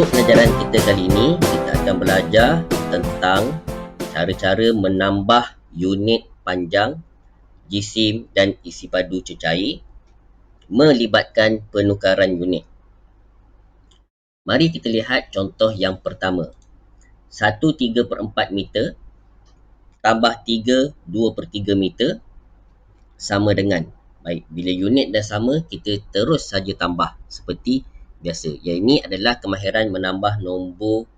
Untuk pelajaran kita kali ini, kita akan belajar tentang cara-cara menambah unit panjang, jisim dan isi padu cecair melibatkan penukaran unit. Mari kita lihat contoh yang pertama. 1/3/4 meter tambah 3/2/3 meter sama dengan. Baik, bila unit dah sama, kita terus saja tambah seperti biasa. Yang ini adalah kemahiran menambah nombor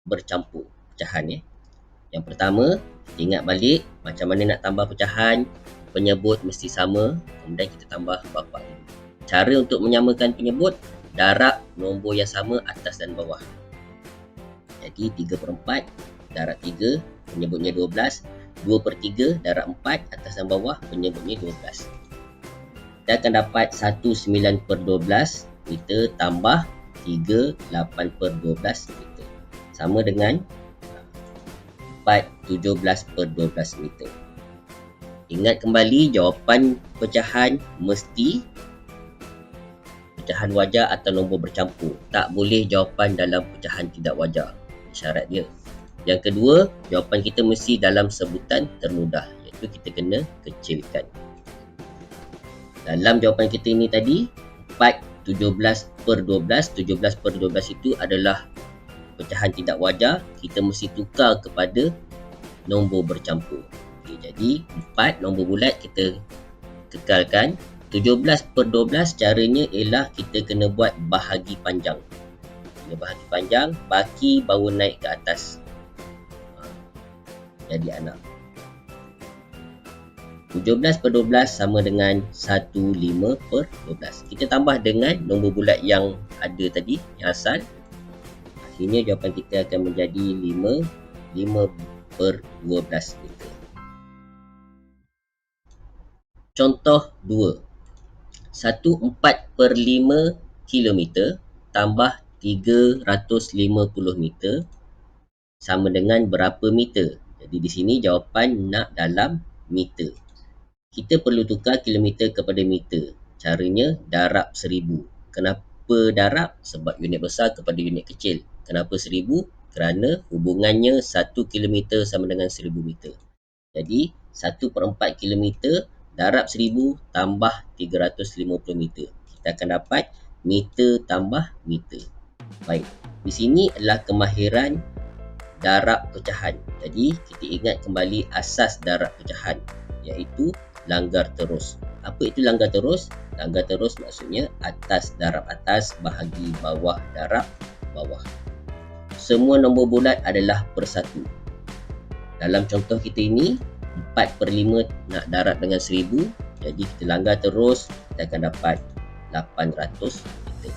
bercampur pecahan ya. Yang pertama, kita ingat balik macam mana nak tambah pecahan, penyebut mesti sama, kemudian kita tambah bapak dulu. Cara untuk menyamakan penyebut, darab nombor yang sama atas dan bawah. Jadi 3/4 darab 3, penyebutnya 12. 2/3 darab 4 atas dan bawah, penyebutnya 12. Kita akan dapat 19/12 meter tambah 38/12 meter. Sama dengan 4/17/12 meter. Ingat kembali jawapan pecahan mesti pecahan wajar atau nombor bercampur. Tak boleh jawapan dalam pecahan tidak wajar. Syarat dia. Yang kedua, jawapan kita mesti dalam sebutan termudah, iaitu kita kena kecilkan. Dalam jawapan kita ini tadi, 4/17/12, 17/12 itu adalah pecahan tidak wajar, kita mesti tukar kepada nombor bercampur. Okay, jadi 4 nombor bulat kita kekalkan. 17/12 caranya ialah kita kena buat bahagi panjang. Bila bahagi panjang, baki baru naik ke atas. Jadi anak. 17/12 sama dengan 15/12. Kita tambah dengan nombor bulat yang ada tadi, yang asal. Akhirnya jawapan kita akan menjadi 5/12 meter. Contoh 2. 1/4/5 kilometer tambah 350 meter sama dengan berapa meter? Jadi di sini jawapan nak dalam meter. Kita perlu tukar kilometer kepada meter. Caranya darab 1000. Kenapa darab? Sebab unit besar kepada unit kecil. Kenapa 1000? Kerana hubungannya 1 kilometer sama dengan 1000 meter. Jadi 1/4 kilometer darab 1000 tambah 350 meter. Kita akan dapat meter tambah meter. Baik, di sini adalah kemahiran darab pecahan. Jadi kita ingat kembali asas darab pecahan, iaitu langgar terus. Apa itu langgar terus? Langgar terus maksudnya atas darab atas bahagi bawah darab bawah. Semua nombor bulat adalah persatu. Dalam contoh kita ini, 4/5 nak darab dengan 1000. Jadi kita langgar terus, kita akan dapat 800 meter.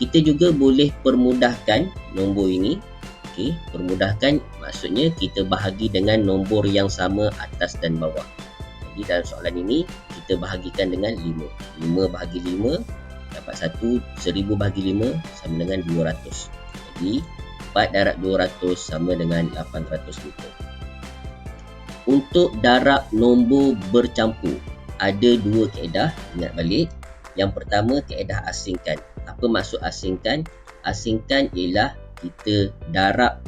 Kita juga boleh permudahkan nombor ini. Okay, permudahkan maksudnya kita bahagi dengan nombor yang sama atas dan bawah. Jadi dalam soalan ini, kita bahagikan dengan 5. 5 bahagi 5 dapat 1. 1000 bahagi 5 sama dengan 200. Jadi 4 darab 200 sama dengan 800 meter. Untuk darab nombor bercampur, ada dua kaedah, ingat balik. Yang pertama, kaedah asingkan. Apa maksud asingkan? Asingkan ialah kita darab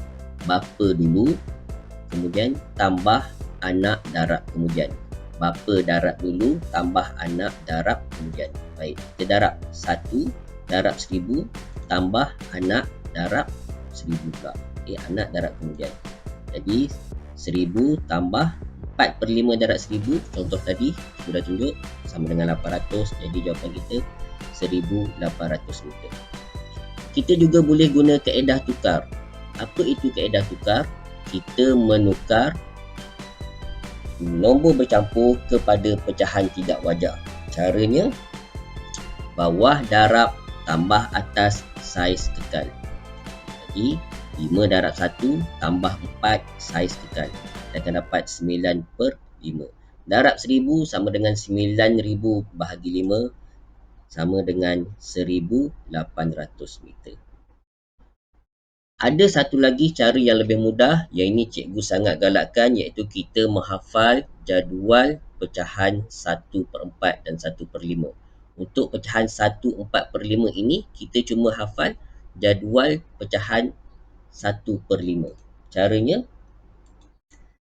bapa dulu, kemudian tambah anak darab kemudian. Bapa darab dulu, tambah anak darab kemudian. Baik, kita darab 1 darab 1000, tambah anak darab 1000 pula. Anak darab kemudian. Jadi 1000 tambah 4/5 darab 1000, contoh tadi sudah tunjuk, sama dengan 800. Jadi jawapan kita 1800 meter. Kita juga boleh guna kaedah tukar. Apa itu kaedah tukar? Kita menukar nombor bercampur kepada pecahan tidak wajar. Caranya, bawah darab tambah atas saiz kekal. Jadi 5 darab 1 tambah 4 saiz kekal. Kita akan dapat 9/5. Darab 1000 sama dengan 9000 bahagi 5 sama dengan 1800 meter. Ada satu lagi cara yang lebih mudah, yang ini cikgu sangat galakkan, iaitu kita menghafal jadual pecahan 1/4 dan 1/5. Untuk pecahan 1/4/5 ini, kita cuma hafal jadual pecahan 1/5. Caranya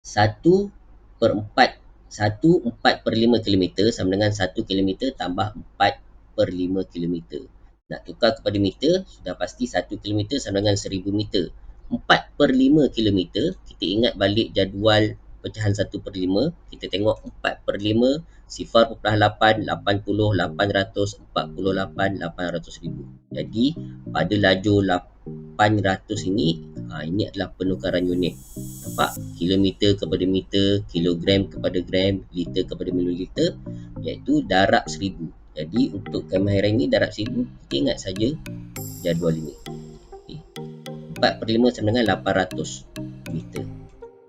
1/4 kilometer sama dengan 1 kilometer tambah 4/5 kilometer. Nak tukar kepada meter, sudah pasti 1 kilometer sama dengan 1000 meter. 4/5 kilometer, kita ingat balik jadual pecahan 1/5, kita tengok 4/5, 0.8, 80, 800, 48, 800,000. Jadi, pada lajur 800 ini adalah penukaran unit. Nampak? Kilometer kepada meter, kilogram kepada gram, liter kepada mililiter, iaitu darab 1000. Jadi untuk kemahiran ini darab 1000, kita ingat saja jadual ini. 4/5 sama dengan 800 meter.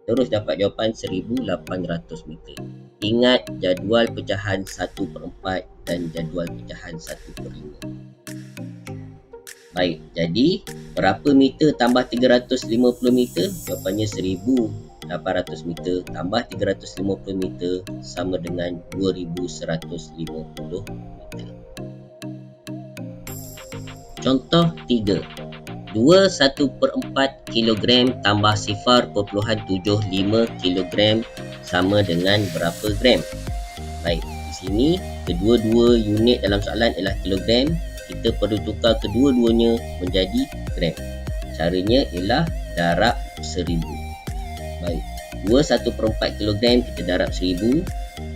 Terus dapat jawapan 1800 meter. Ingat jadual pecahan 1/4 dan jadual pecahan 1/5. Baik, jadi berapa meter tambah 350 meter? Jawapannya 1800 meter tambah 350 meter sama dengan 2150 meter. Contoh 3. 1/4 kilogram tambah 0.75 kilogram sama dengan berapa gram? Baik, di sini kedua-dua unit dalam soalan ialah kilogram. Kita perlu tukar kedua-duanya menjadi gram. Caranya ialah darab 1000. Baik, 1/4 kilogram kita darab 1000.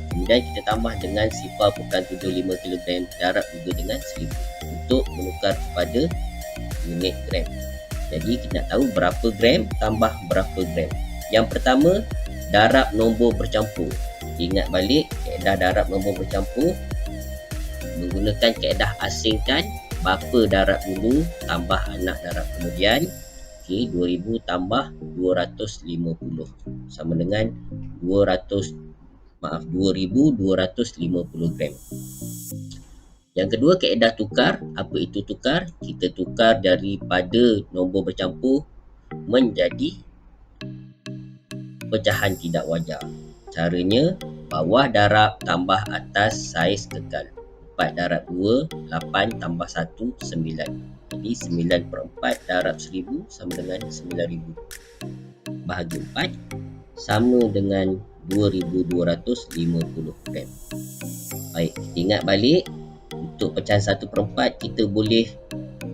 Kemudian kita tambah dengan 0.75 kilogram darab juga dengan 1000 untuk menukar kepada unit gram. Jadi kita nak tahu berapa gram tambah berapa gram. Yang pertama, darab nombor bercampur. Ingat balik kaedah darab nombor bercampur menggunakan kaedah asingkan, bapa darab dulu tambah anak darab kemudian. Okey, 2000 tambah 250 sama dengan 2250 gram. Yang kedua, kaedah tukar. Apa itu tukar? Kita tukar daripada nombor bercampur menjadi pecahan tidak wajar. Caranya, bawah darab tambah atas saiz kekal. 4 darab 2, 8 tambah 1, 9. Jadi 9/4 darab 1000 sama dengan 9000. Bahagi 4 sama dengan 2250 gram. Baik, kita ingat balik. Untuk pecahan 1/4 kita boleh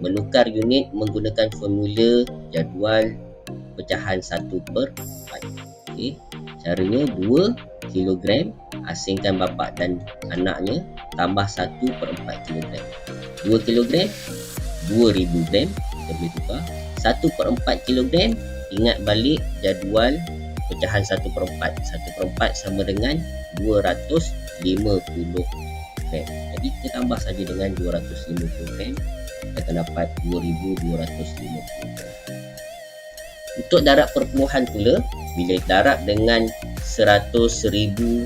menukar unit menggunakan formula jadual pecahan 1/4. Okey, caranya 2 kilogram, asingkan bapa dan anaknya, tambah 1/4 kilogram. 2 kilogram 2000 gram, kita boleh tukar. 1/4 kilogram, ingat balik jadual pecahan 1/4. 1/4 sama dengan 250 gram. Jadi kita tambah saja dengan 250 gram, kita akan dapat 2250 gram. Untuk darab perpuluhan pula, bila darab dengan 100, 1000,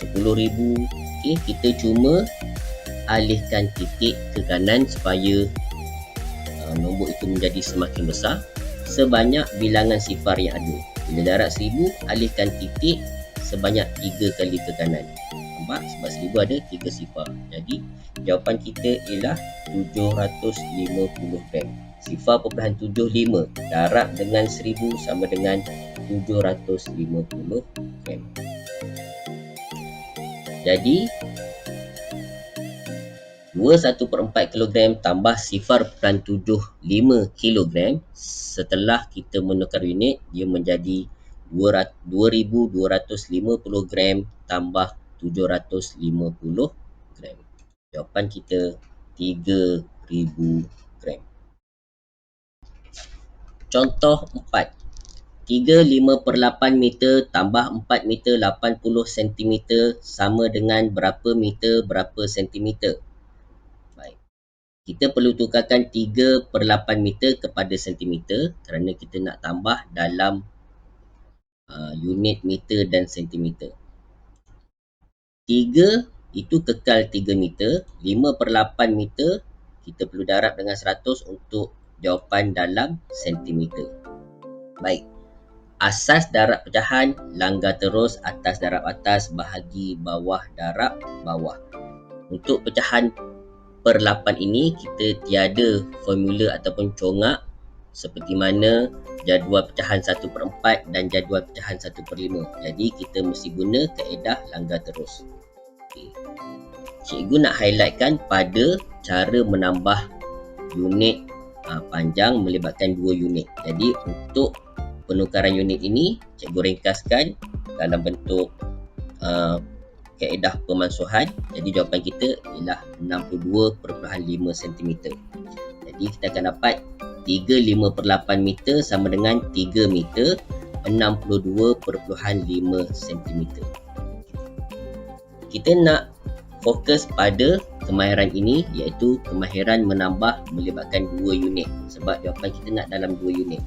10,000, okay, kita cuma alihkan titik ke kanan supaya nombor itu menjadi semakin besar sebanyak bilangan sifar yang ada. Bila darab 1000, alihkan titik sebanyak 3 kali ke kanan. Nampak? Sebab 1000 ada 3 sifar. Jadi jawapan kita ialah 750 gram. 0.75 darab dengan 1000 sama dengan 750 gram. Jadi 1/4 kilogram tambah 0.75 kilogram, setelah kita menukar unit, dia menjadi 2250 gram tambah 750 gram. Jawapan kita 3000 gram. Contoh 4. 3/5/8 meter tambah 4 meter 80 cm sama dengan berapa meter berapa sentimeter? Baik. Kita perlu tukarkan 3/8 meter kepada sentimeter kerana kita nak tambah dalam unit meter dan sentimeter. 3 itu kekal 3 meter, 5/8 meter kita perlu darab dengan 100 untuk jawapan dalam sentimeter. Baik, asas darab pecahan, langgar terus atas darab atas, bahagi bawah darab bawah. Untuk pecahan per 8 ini kita tiada formula ataupun congak seperti mana jadual pecahan 1/4 dan jadual pecahan 1/5. Jadi kita mesti guna kaedah langgar terus. Okay. Cikgu nak highlightkan pada cara menambah unit panjang melibatkan 2 unit. Jadi untuk penukaran unit ini cikgu ringkaskan dalam bentuk kaedah pemansuhan. Jadi jawapan kita ialah 62.5 cm. Jadi kita akan dapat 35/8 meter sama dengan 3 meter, 62.5 cm. Kita nak fokus pada kemahiran ini, iaitu kemahiran menambah melibatkan 2 unit, sebab jawapan kita nak dalam 2 unit.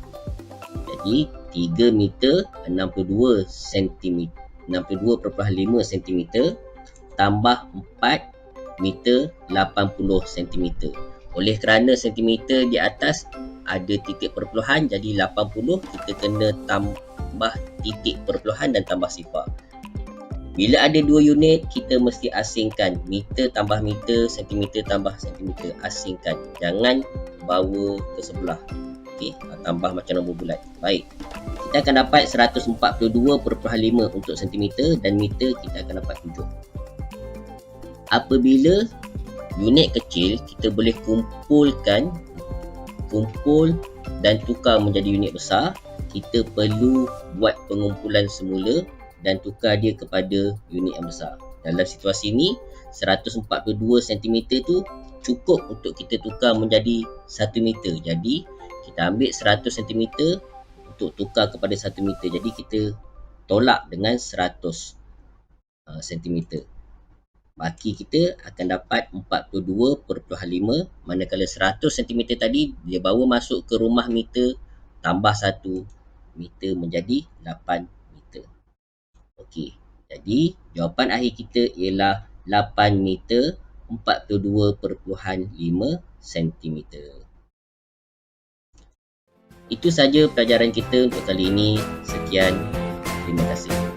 Jadi 3 meter 62 cm, 62.5 cm tambah 4 meter 80 cm. Oleh kerana sentimeter di atas ada titik perpuluhan, jadi 80 kita kena tambah titik perpuluhan dan tambah sifar. Bila ada 2 unit, kita mesti asingkan meter tambah meter, sentimeter tambah sentimeter, asingkan. Jangan bawa ke sebelah. Okey, tambah macam nombor bulat. Baik. Kita akan dapat 142.5 untuk sentimeter dan meter kita akan dapat 7. Apabila unit kecil, kita boleh kumpul dan tukar menjadi unit besar. Kita perlu buat pengumpulan semula dan tukar dia kepada unit yang besar. Dalam situasi ini, 142 cm tu cukup untuk kita tukar menjadi 1 meter. Jadi, kita ambil 100 cm untuk tukar kepada 1 meter. Jadi, kita tolak dengan 100 cm. Baki kita akan dapat 42.5, manakala 100 cm tadi dia bawa masuk ke rumah meter, tambah 1 meter menjadi 8 meter. Okey, jadi jawapan akhir kita ialah 8 meter 42.5 cm. Itu saja pelajaran kita untuk kali ini. Sekian, terima kasih.